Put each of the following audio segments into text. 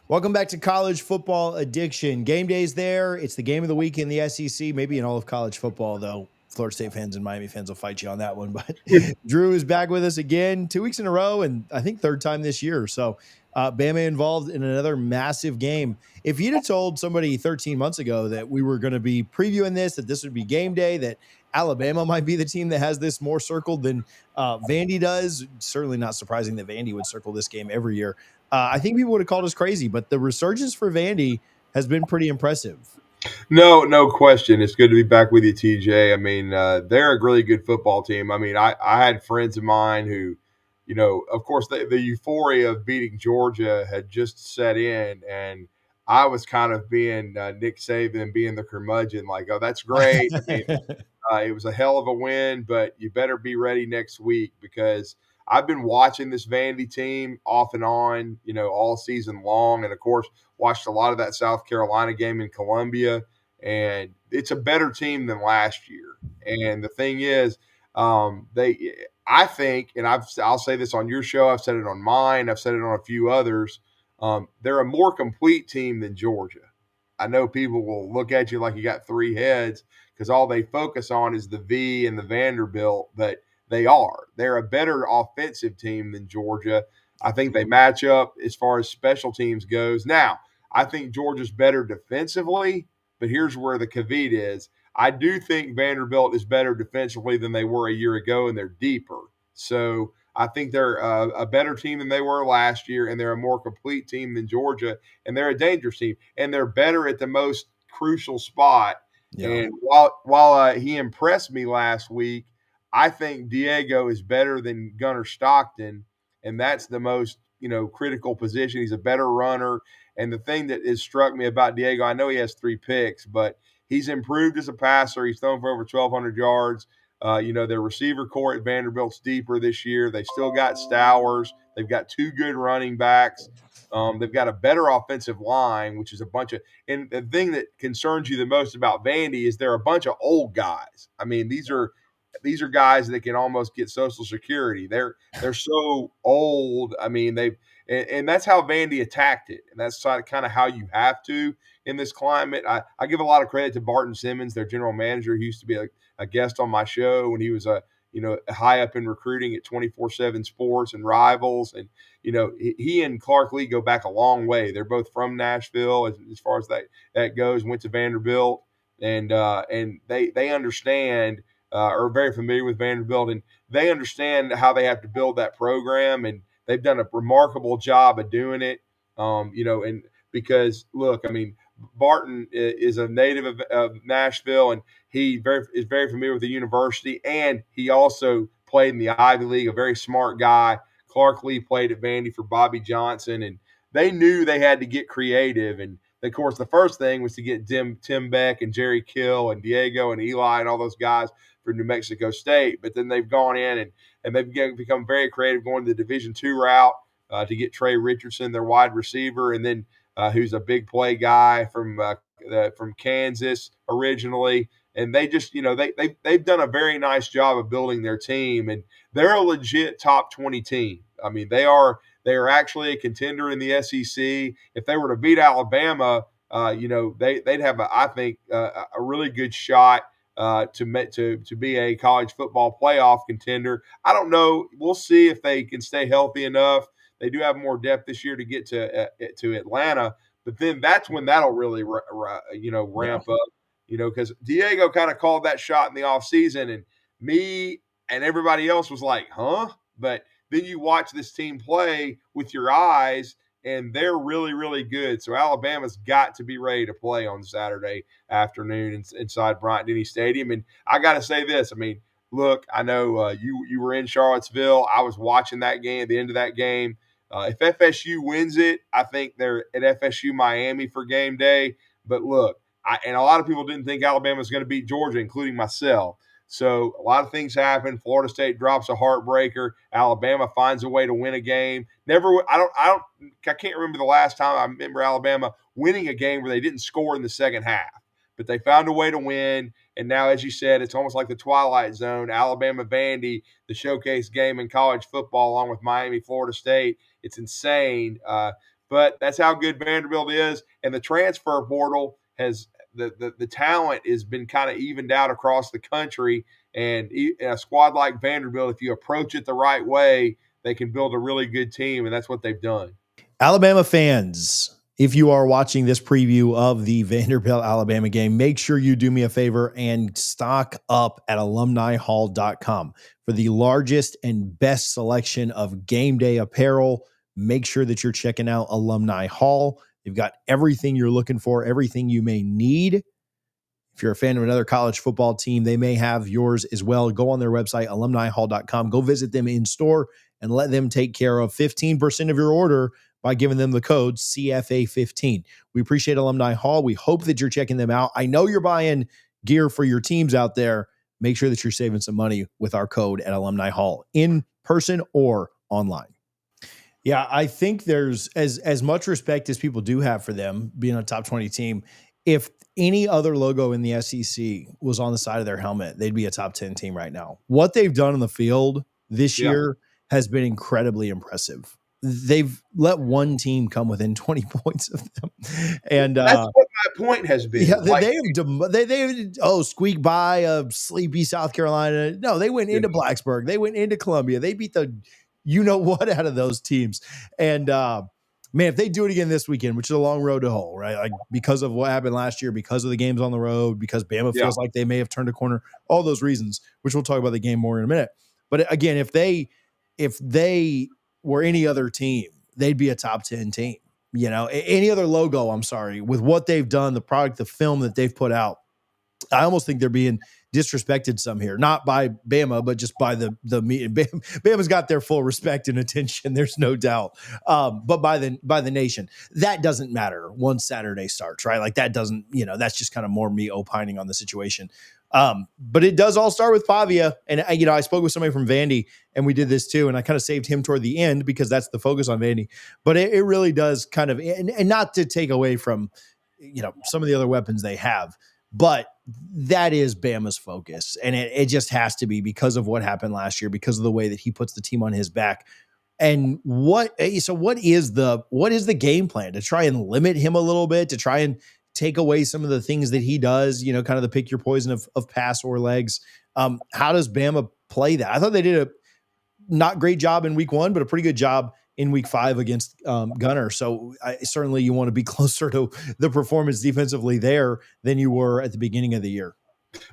Welcome back to College Football Addiction. Game day's there. It's the game of the week in the SEC, maybe in all of college football, though. Florida State fans and Miami fans will fight you on that one. But Drew is back with us again, 2 weeks in a row, and I think third time this year. So Bama involved in another massive game. If you'd have told somebody 13 months ago that we were going to be previewing this, that this would be game day, that Alabama might be the team that has this more circled than Vandy does, certainly not surprising that Vandy would circle this game every year. I think people would have called us crazy, but the resurgence for Vandy has been pretty impressive. No question. It's good to be back with you, TJ. I mean, they're a really good football team. I mean, I had friends of mine who, of course, the euphoria of beating Georgia had just set in, and I was kind of being Nick Saban, being the curmudgeon, like, oh, that's great. I mean, it was a hell of a win, but you better be ready next week because I've been watching this Vandy team off and on, all season long. And of course, watched a lot of that South Carolina game in Columbia. And it's a better team than last year. And the thing is, I think, and I'll say this on your show, I've said it on mine, I've said it on a few others. They're a more complete team than Georgia. I know people will look at you like you got three heads because all they focus on is the V and the Vanderbilt, but they're a better offensive team than Georgia. I think they match up as far as special teams goes. Now, I think Georgia's better defensively, but here's where the caveat is. I do think Vanderbilt is better defensively than they were a year ago, and they're deeper. So I think they're a better team than they were last year, and they're a more complete team than Georgia, and they're a dangerous team, and they're better at the most crucial spot. Yeah. And while he impressed me last week, I think Diego is better than Gunnar Stockton, and that's the most critical position. He's a better runner, and the thing that has struck me about Diego, I know he has 3 picks, but he's improved as a passer. He's thrown for over 1,200 yards. Their receiver core at Vanderbilt's deeper this year. They still got Stowers. They've got 2 good running backs. They've got a better offensive line, which is a bunch of. And the thing that concerns you the most about Vandy is they're a bunch of old guys. I mean, these are guys that can almost get Social Security. They're so old. I mean, and that's how Vandy attacked it, and that's kind of how you have to in this climate. I give a lot of credit to Barton Simmons, their general manager. He used to be a guest on my show when he was high up in recruiting at 24/7 Sports and Rivals, and he and Clark Lee go back a long way. They're both from Nashville as far as that goes. Went to Vanderbilt, and they understand. Are very familiar with Vanderbilt, and they understand how they have to build that program, and they've done a remarkable job of doing it. And because look, I mean, Barton is a native of Nashville, and he is very familiar with the university, and he also played in the Ivy League. A very smart guy. Clark Lee played at Vandy for Bobby Johnson, and they knew they had to get creative. And of course, the first thing was to get Tim Beck and Jerry Kill and Diego and Eli and all those guys for New Mexico State. But then they've gone in and they've become very creative going the Division II route to get Trey Richardson, their wide receiver, and then who's a big play guy from Kansas originally. And they just, they've done a very nice job of building their team, and they're a legit top 20 team. I mean, they are actually a contender in the SEC. If they were to beat Alabama, they'd have, I think, a really good shot to be a college football playoff contender. I don't know. We'll see if they can stay healthy enough. They do have more depth this year to get to Atlanta, but then that's when that'll really ramp up. Because Diego kind of called that shot in the offseason, and me and everybody else was like, huh? But then you watch this team play with your eyes, and they're really, really good. So Alabama's got to be ready to play on Saturday afternoon inside Bryant-Denny Stadium. And I got to say this. I mean, look, I know you were in Charlottesville. I was watching that game, at the end of that game. If FSU wins it, I think they're at FSU Miami for game day. But look, and a lot of people didn't think Alabama was going to beat Georgia, including myself. So a lot of things happen. Florida State drops a heartbreaker. Alabama finds a way to win a game. I can't remember the last time I remember Alabama winning a game where they didn't score in the second half, but they found a way to win. And now, as you said, it's almost like the Twilight Zone. Alabama Vandy, the showcase game in college football, along with Miami, Florida State. It's insane. but that's how good Vanderbilt is. And the transfer portal has the talent has been kind of evened out across the country. And a squad like Vanderbilt, if you approach it the right way, they can build a really good team, and that's what they've done. Alabama fans, if you are watching this preview of the Vanderbilt Alabama game, make sure you do me a favor and stock up at alumnihall.com for the largest and best selection of game day apparel. Make sure that you're checking out Alumni Hall. They've got everything you're looking for, everything you may need. If you're a fan of another college football team, they may have yours as well. Go on their website, alumnihall.com. Go visit them in store and let them take care of 15% of your order by giving them the code CFA15. We appreciate Alumni Hall. We hope that you're checking them out. I know you're buying gear for your teams out there. Make sure that you're saving some money with our code at Alumni Hall, in person or online. Yeah, I think there's as much respect as people do have for them being a top 20 team. If any other logo in the SEC was on the side of their helmet, they'd be a top 10 team right now. What they've done on the field this year has been incredibly impressive. They've let one team come within 20 points of them. And that's what my point has been. yeah, they squeak by a sleepy South Carolina. No, they went into Blacksburg. They went into Columbia. They beat the you know what out of those teams. And man, if they do it again this weekend, which is a long road to hoe, right? Like because of what happened last year, because of the games on the road, because Bama feels like they may have turned a corner, all those reasons, which we'll talk about the game more in a minute. But again, if they were any other team, they'd be a top 10 team. You know, any other logo, I'm sorry, with what they've done, the product, the film that they've put out, I almost think they're being disrespected some here, not by Bama, but just by the Bama's got their full respect and attention. There's no doubt. But by the nation, that doesn't matter once Saturday starts, right? Like that doesn't, that's just kind of more me opining on the situation. But it does all start with Pavia. And, I spoke with somebody from Vandy and we did this too. And I kind of saved him toward the end because that's the focus on Vandy. But it really does kind of, and not to take away from, some of the other weapons they have, but that is Bama's focus. And it just has to be because of what happened last year, because of the way that he puts the team on his back. And what is the game plan to try and limit him a little bit, to try and take away some of the things that he does, kind of the pick your poison of pass or legs. How does Bama play that? I thought they did a not great job in week 1, but a pretty good job in week 5 against Gunner. So certainly you want to be closer to the performance defensively there than you were at the beginning of the year.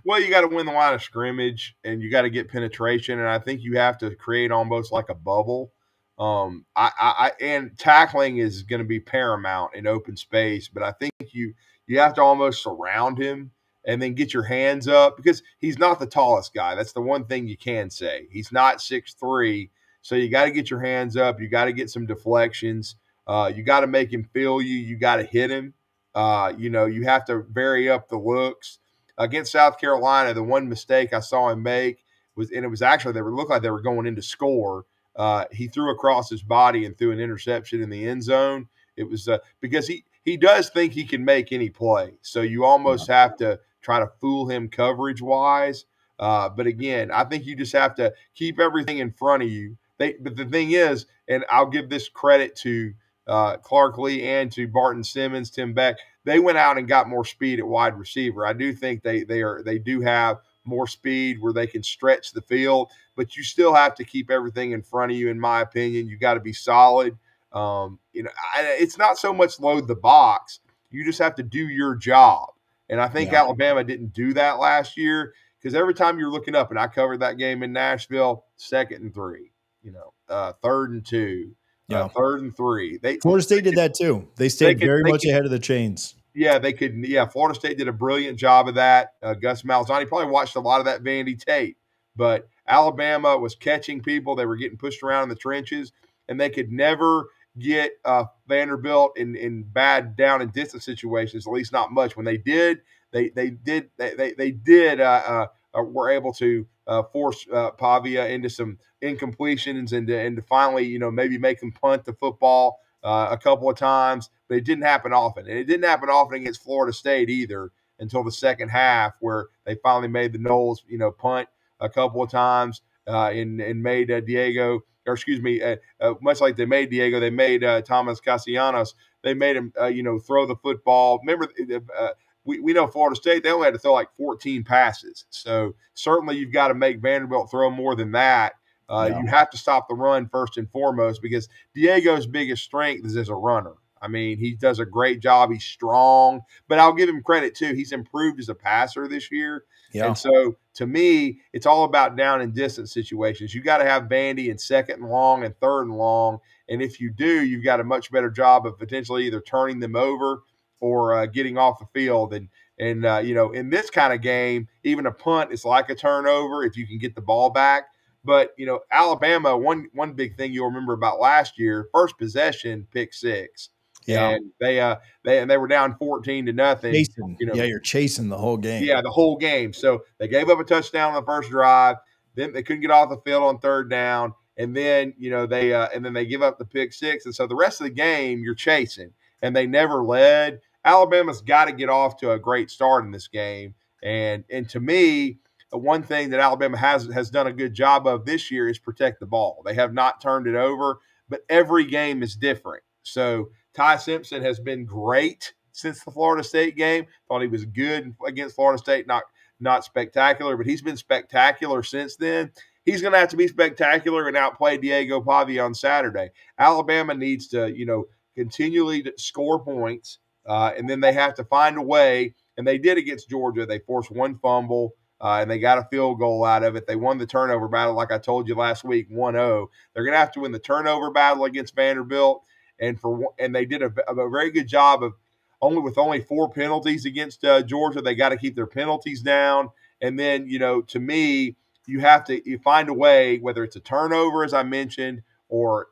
Well, you got to win the line of scrimmage and you got to get penetration. And I think you have to create almost like a bubble. And tackling is going to be paramount in open space, but I think you have to almost surround him and then get your hands up because he's not the tallest guy. That's the one thing you can say. He's not 6'3", so you got to get your hands up. You got to get some deflections. You got to make him feel you. You got to hit him. You have to vary up the looks. Against South Carolina, the one mistake I saw him make was, and it was actually they looked like they were going in to score. He threw across his body and threw an interception in the end zone. It was because he does think he can make any play. So you almost have to try to fool him coverage wise. But again, I think you just have to keep everything in front of you. But the thing is, and I'll give this credit to Clark Lee and to Barton Simmons, Tim Beck. They went out and got more speed at wide receiver. I do think they do have more speed where they can stretch the field, but you still have to keep everything in front of you. In my opinion, you got to be solid. It's not so much load the box. You just have to do your job. And I think Alabama didn't do that last year because every time you're looking up, and I covered that game in Nashville, 2nd and 3, 3rd and 2, 3rd and 3. Florida State did that too. They stayed very much ahead of the chains. Yeah, they could. Yeah, Florida State did a brilliant job of that. Gus Malzahn probably watched a lot of that Vandy tape, but Alabama was catching people. They were getting pushed around in the trenches, and they could never get Vanderbilt in bad down and distance situations. At least not much. When they did, they were able to force Pavia into some incompletions and to finally maybe make them punt the football a couple of times, but it didn't happen often. And it didn't happen often against Florida State either until the second half where they finally made the Noles, punt a couple of times and made Diego or excuse me, much like they made Diego, they made Thomas Castellanos. They made him, throw the football. Remember, we know Florida State, they only had to throw like 14 passes. So certainly you've got to make Vanderbilt throw more than that. Yeah. You have to stop the run first and foremost because Diego's biggest strength is as a runner. I mean, he does a great job. He's strong, but I'll give him credit too. He's improved as a passer this year. Yeah. And so to me, it's all about down and distance situations. You got to have Vandy in second and long and third and long. And if you do, you've got a much better job of potentially either turning them over or getting off the field. And in this kind of game, even a punt is like a turnover if you can get the ball back. But Alabama, one big thing you'll remember about last year, first possession, pick six, Yeah. and they were down 14-0. Chasing. Yeah, you're chasing the whole game. Yeah, the whole game. So they gave up a touchdown on the first drive. Then they couldn't get off the field on third down, and then they give up the pick six. And so the rest of the game, you're chasing, and they never led. Alabama's got to get off to a great start in this game. And to me, one thing that Alabama has done a good job of this year is protect the ball. They have not turned it over, but every game is different. So Ty Simpson has been great since the Florida State game. Thought he was good against Florida State, not spectacular, but he's been spectacular since then. He's going to have to be spectacular and outplay Diego Pavia on Saturday. Alabama needs to, continually score points, and then they have to find a way. And they did against Georgia. They forced one fumble, and they got a field goal out of it. They won the turnover battle, like I told you last week, 1-0. They're going to have to win the turnover battle against Vanderbilt, and they did a very good job of only 4 penalties against Georgia. They got to keep their penalties down. And then, to me, you find a way, whether it's a turnover, as I mentioned, or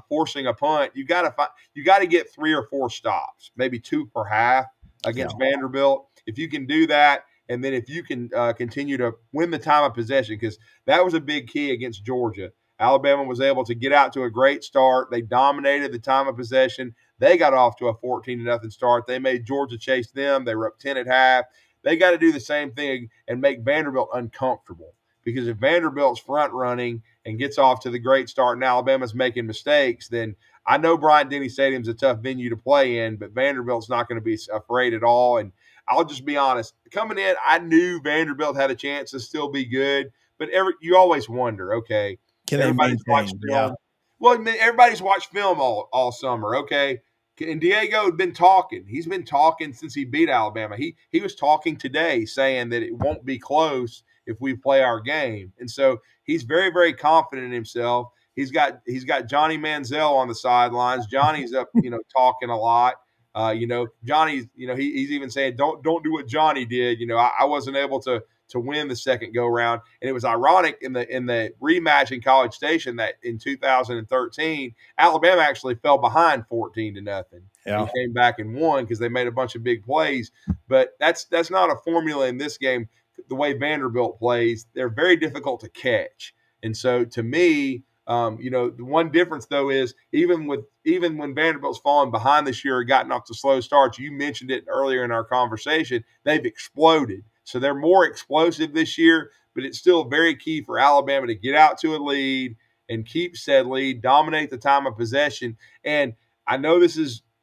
forcing a punt. You got to get 3 or 4 stops, maybe 2 per half against Vanderbilt. If you can do that, and then if you can continue to win the time of possession, because that was a big key against Georgia. Alabama was able to get out to a great start. They dominated the time of possession. They got off to a 14-0 start. They made Georgia chase them. They were up 10 at half. They got to do the same thing and make Vanderbilt uncomfortable, because if Vanderbilt's front running and gets off to the great start and Alabama's making mistakes, then I know Bryant-Denny Stadium's a tough venue to play in, but Vanderbilt's not going to be afraid at all. And I'll just be honest, coming in, I knew Vanderbilt had a chance to still be good, but you always wonder, okay, can they maintain? Yeah. Well, everybody's watched film all summer, okay? And Diego had been talking. He's been talking since he beat Alabama. He was talking today saying that it won't be close if we play our game. And so he's very, very confident in himself. He's got Johnny Manziel on the sidelines. Johnny's up, talking a lot. Johnny's, he's even saying, don't do what Johnny did. I wasn't able to win the second go round. And it was ironic in the rematch in College Station that in 2013, Alabama actually fell behind 14-0. Yeah. And came back and won because they made a bunch of big plays. But that's not a formula in this game. The way Vanderbilt plays, they're very difficult to catch. And so to me, the one difference though is even when Vanderbilt's fallen behind this year or gotten off to slow starts, you mentioned it earlier in our conversation, they've exploded. So they're more explosive this year, but it's still very key for Alabama to get out to a lead and keep said lead, dominate the time of possession. And I know it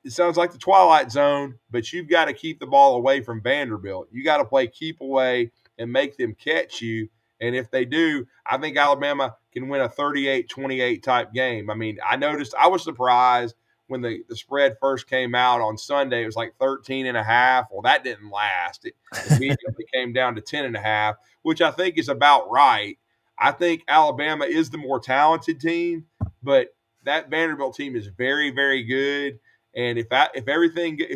sounds like the Twilight Zone, but you've got to keep the ball away from Vanderbilt. You got to play keep away and make them catch you. And if they do, I think Alabama can win a 38-28 type game. I mean, I was surprised when the spread first came out on Sunday. It was like 13.5. Well, that didn't last. It immediately came down to 10.5, which I think is about right. I think Alabama is the more talented team, but that Vanderbilt team is very, very good. And if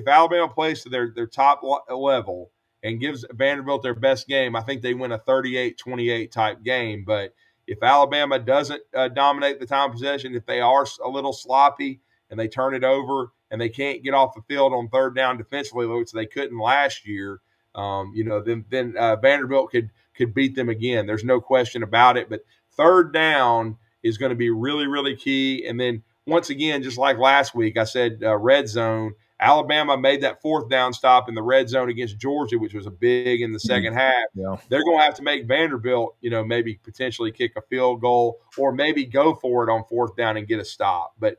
Alabama plays to their top level and gives Vanderbilt their best game, I think they win a 38-28 type game. But if Alabama doesn't dominate the time of possession, if they are a little sloppy and they turn it over and they can't get off the field on third down defensively, which they couldn't last year, then Vanderbilt could beat them again. There's no question about it. But third down is going to be really, really key. And then once again, just like last week, I said red zone. Alabama made that fourth down stop in the red zone against Georgia, which was a big in the second half. Yeah. They're going to have to make Vanderbilt, maybe potentially kick a field goal or maybe go for it on fourth down and get a stop. But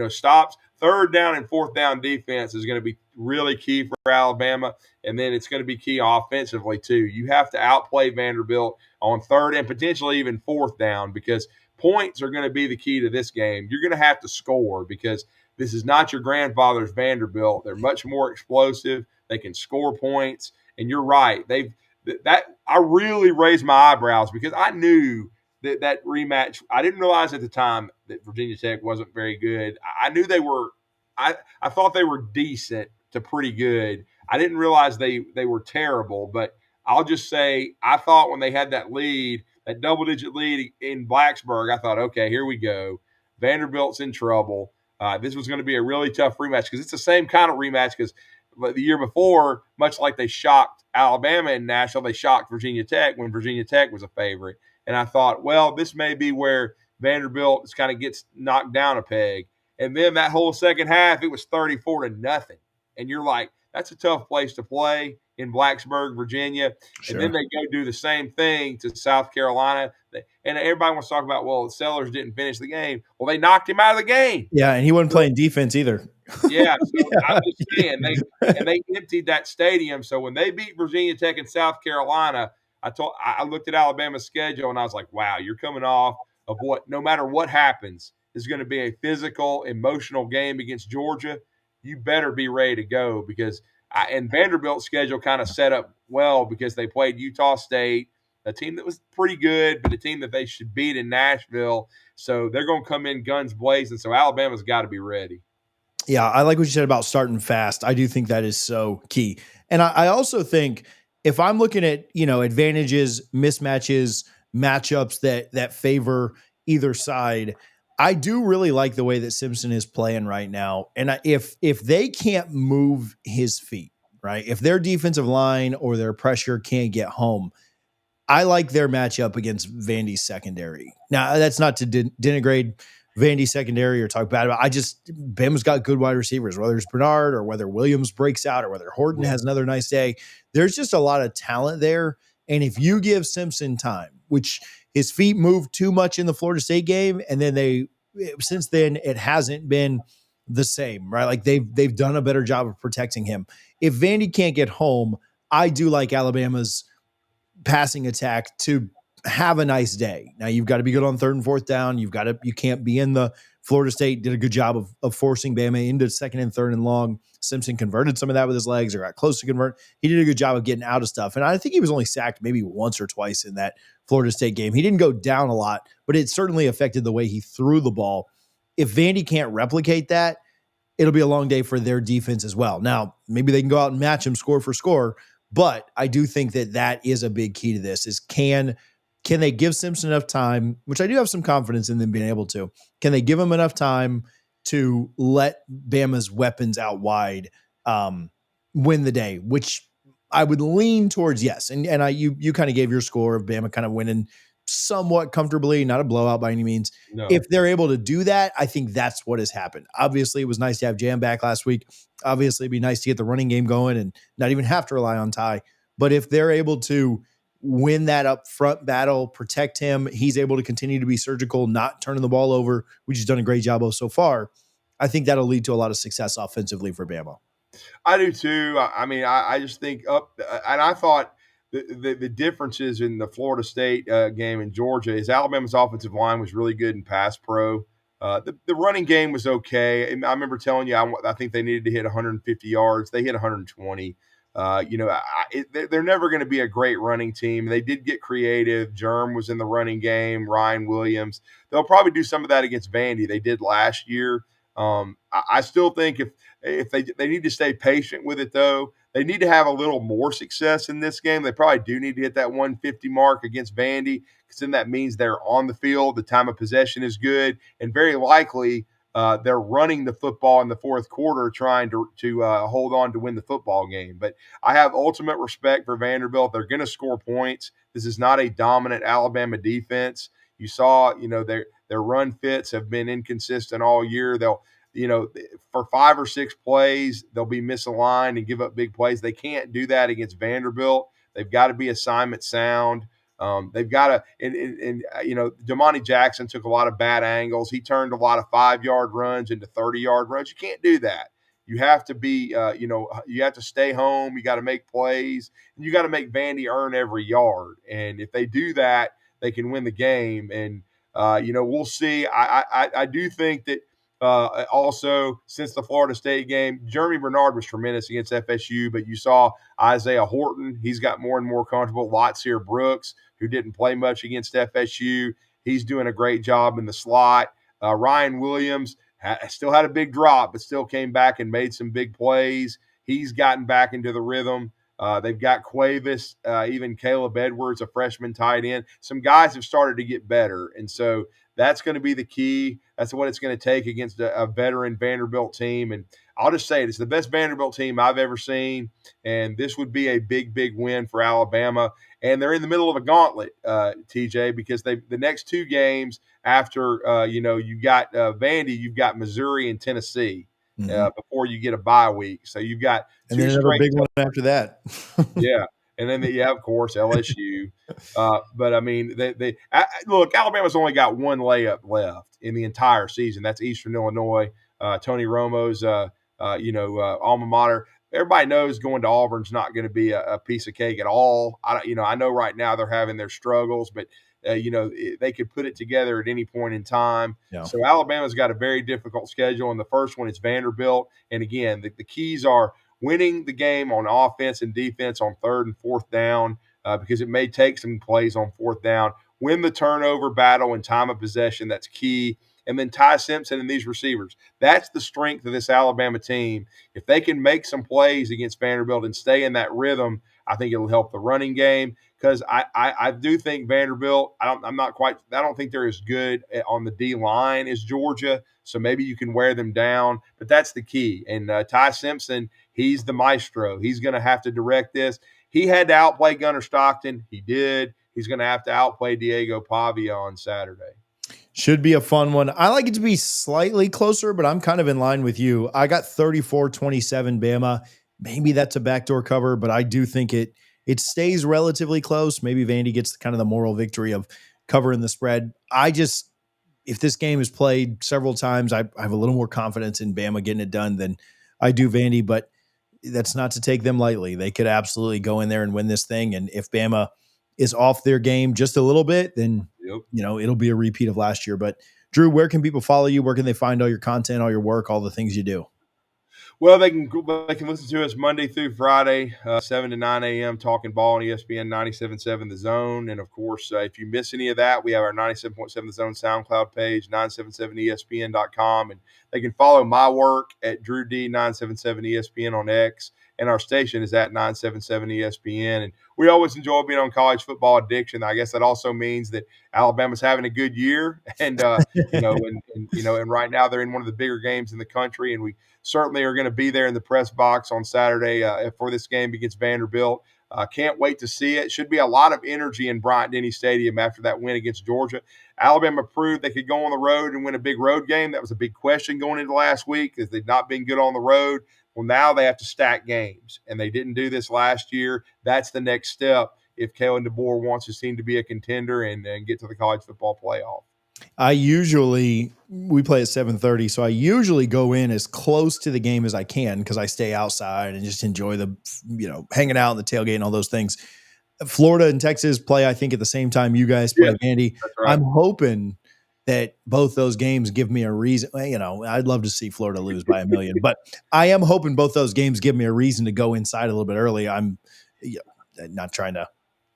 stops, third down and fourth down defense is going to be really key for Alabama, and then it's going to be key offensively too. You have to outplay Vanderbilt on third and potentially even fourth down because points are going to be the key to this game. You're going to have to score because this is not your grandfather's Vanderbilt. They're much more explosive. They can score points, and you're right. I really raised my eyebrows because I knew that rematch. I didn't realize at the time that Virginia Tech wasn't very good. I knew they were. I thought they were decent to pretty good. I didn't realize they were terrible. But I'll just say I thought when they had that lead, that double digit lead in Blacksburg, I thought, okay, here we go. Vanderbilt's in trouble. This was going to be a really tough rematch because it's the same kind of rematch because the year before, much like they shocked Alabama in Nashville, they shocked Virginia Tech when Virginia Tech was a favorite. And I thought, well, this may be where Vanderbilt just kind of gets knocked down a peg. And then that whole second half, it was 34-0. And you're like, that's a tough place to play in Blacksburg, Virginia. Sure. And then they go do the same thing to South Carolina. And everybody wants to talk about, well, the Sellers didn't finish the game. Well, they knocked him out of the game. Yeah, and he wasn't playing defense either. Yeah, so I'm just saying they emptied that stadium. So when they beat Virginia Tech and South Carolina, I looked at Alabama's schedule and I was like, wow, you're coming off of what no matter what happens is going to be a physical, emotional game against Georgia. You better be ready to go because and Vanderbilt's schedule kind of set up well because they played Utah State, a team that was pretty good, but a team that they should beat in Nashville. So they're going to come in guns blazing. So Alabama's got to be ready. Yeah, I like what you said about starting fast. I do think that is so key. And I also think if I'm looking at, advantages, mismatches, matchups that favor either side, I do really like the way that Simpson is playing right now. And if they can't move his feet, right? If their defensive line or their pressure can't get home, I like their matchup against Vandy's secondary. Now, that's not to denigrate Vandy's secondary or talk bad about. Bama's got good wide receivers, whether it's Bernard or whether Williams breaks out or whether Horton has another nice day. There's just a lot of talent there. And if you give Simpson time, which his feet moved too much in the Florida State game, and then since then it hasn't been the same, right? Like they've done a better job of protecting him. If Vandy can't get home, I do like Alabama's passing attack to have a nice day. Now you've got to be good on third and fourth down. You can't be in the Florida State did a good job of forcing Bama into second and third and long. Simpson converted some of that with his legs or got close to convert. He did a good job of getting out of stuff. And I think he was only sacked maybe once or twice in that Florida State game. He didn't go down a lot, but it certainly affected the way he threw the ball. If Vandy can't replicate that, it'll be a long day for their defense as well. Now, maybe they can go out and match him score for score, but I do think that is a big key to this is can they give Simpson enough time, which I do have some confidence in them being able to. Can they give him enough time to let Bama's weapons out wide win the day, which I would lean towards yes. And you kind of gave your score of Bama kind of winning somewhat comfortably, not a blowout by any means. No. If they're able to do that, I think that's what has happened. Obviously, it was nice to have Jam back last week. Obviously, it'd be nice to get the running game going and not even have to rely on Ty. But if they're able to win that up front battle, protect him, he's able to continue to be surgical, not turning the ball over, which he's done a great job of so far. I think that'll lead to a lot of success offensively for Bama. I do too. I just think and I thought the differences in the Florida State game in Georgia is Alabama's offensive line was really good in pass pro. The running game was okay. I remember telling you I think they needed to hit 150 yards. They hit 120. They're never going to be a great running team. They did get creative. Germ was in the running game. Ryan Williams. They'll probably do some of that against Vandy. They did last year. I still think if they need to stay patient with it, though, they need to have a little more success in this game. They probably do need to hit that 150 mark against Vandy because then that means they're on the field. The time of possession is good, and very likely they're running the football in the fourth quarter trying to hold on to win the football game. But I have ultimate respect for Vanderbilt. They're going to score points. This is not a dominant Alabama defense. You saw, their run fits have been inconsistent all year. for 5 or 6 plays, they'll be misaligned and give up big plays. They can't do that against Vanderbilt. They've got to be assignment sound. They've got to, Damani Jackson took a lot of bad angles. He turned a lot of 5 yard runs into 30 yard runs. You can't do that. You have to be, you have to stay home. You got to make plays, and you got to make Vandy earn every yard. And if they do that, they can win the game. And we'll see. I do think that also, since the Florida State game, Jeremy Bernard was tremendous against FSU, but you saw Isaiah Horton. He's got more and more comfortable. Lotsier Brooks, who didn't play much against FSU, he's doing a great job in the slot. Ryan Williams still had a big drop, but still came back and made some big plays. He's gotten back into the rhythm. They've got Cuevas, even Caleb Edwards, a freshman tight end. Some guys have started to get better. And so that's going to be the key. That's what it's going to take against a veteran Vanderbilt team. And I'll just say it's the best Vanderbilt team I've ever seen. And this would be a big, big win for Alabama. And they're in the middle of a gauntlet, TJ, because the next 2 games after, you got Vandy, you've got Missouri and Tennessee before you get a bye week. So you've got And two then another straight. big one after that. Yeah. And then, of course, LSU. But I mean, look, Alabama's only got one layup left in the entire season. That's Eastern Illinois, Tony Romo's, alma mater. Everybody knows going to Auburn's not going to be a piece of cake at all. I know right now they're having their struggles, but they could put it together at any point in time. Yeah. So Alabama's got a very difficult schedule, and the first one is Vanderbilt. And again, the keys are winning the game on offense and defense on 3rd and 4th down, because it may take some plays on 4th down. Win the turnover battle and time of possession. That's key. And then Ty Simpson and these receivers. That's the strength of this Alabama team. If they can make some plays against Vanderbilt and stay in that rhythm, I think it'll help the running game, because I do think Vanderbilt, I don't think they're as good on the D line as Georgia. So maybe you can wear them down, but that's the key. And Ty Simpson, he's the maestro. He's going to have to direct this. He had to outplay Gunnar Stockton. He did. He's going to have to outplay Diego Pavia on Saturday. Should be a fun one. I like it to be slightly closer, but I'm kind of in line with you. I got 34-27 Bama. Maybe that's a backdoor cover, but I do think it stays relatively close. Maybe Vandy gets kind of the moral victory of covering the spread. If this game is played several times, I have a little more confidence in Bama getting it done than I do Vandy, but that's not to take them lightly. They could absolutely go in there and win this thing. And if Bama is off their game just a little bit, then it'll be a repeat of last year. But Drew, where can people follow you? Where can they find all your content, all your work, all the things you do? Well, they can listen to us Monday through Friday, 7 to 9 a.m. talking ball on ESPN 97.7 The Zone. And, of course, if you miss any of that, we have our 97.7 The Zone SoundCloud page, 977ESPN.com. And they can follow my work at Drew D 977 ESPN on X. And our station is at 977 ESPN. And we always enjoy being on College Football Addiction. I guess that also means that Alabama's having a good year. And, and right now they're in one of the bigger games in the country. And we certainly are going to be there in the press box on Saturday for this game against Vanderbilt. Can't wait to see it. Should be a lot of energy in Bryant-Denny Stadium after that win against Georgia. Alabama proved they could go on the road and win a big road game. That was a big question going into last week, because they've not been good on the road. Well, now they have to stack games, and they didn't do this last year. That's the next step if Kalen DeBoer wants his team to be a contender and get to the college football playoff. We play at 7:30, so I usually go in as close to the game as I can, because I stay outside and just enjoy the, hanging out in the tailgate and all those things. Florida and Texas play, I think, at the same time you guys play, Vandy. That's right. I'm hoping that both those games give me a reason. I'd love to see Florida lose by a million, but I am hoping both those games give me a reason to go inside a little bit early. I'm not trying to.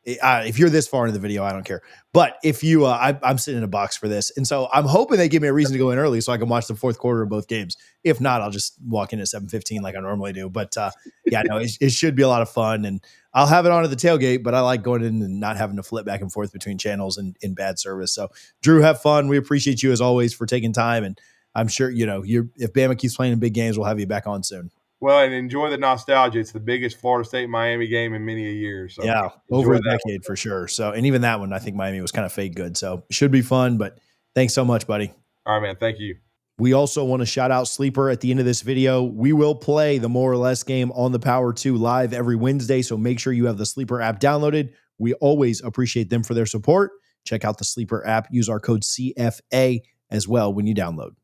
If you're this far into the video, I don't care. But if you, I'm sitting in a box for this, and so I'm hoping they give me a reason to go in early so I can watch the fourth quarter of both games. If not, I'll just walk in at 7:15 like I normally do. But it should be a lot of fun, and I'll have it on at the tailgate. But I like going in and not having to flip back and forth between channels and in bad service. So Drew, have fun. We appreciate you as always for taking time, and I'm sure if Bama keeps playing in big games, we'll have you back on soon. Well, and enjoy the nostalgia. It's the biggest Florida State-Miami game in many a year. So yeah, over a decade for sure. So, and even that one, I think Miami was kind of fake good. So it should be fun, but thanks so much, buddy. All right, man. Thank you. We also want to shout out Sleeper at the end of this video. We will play the More or Less game on the Power 2 live every Wednesday, so make sure you have the Sleeper app downloaded. We always appreciate them for their support. Check out the Sleeper app. Use our code CFA as well when you download.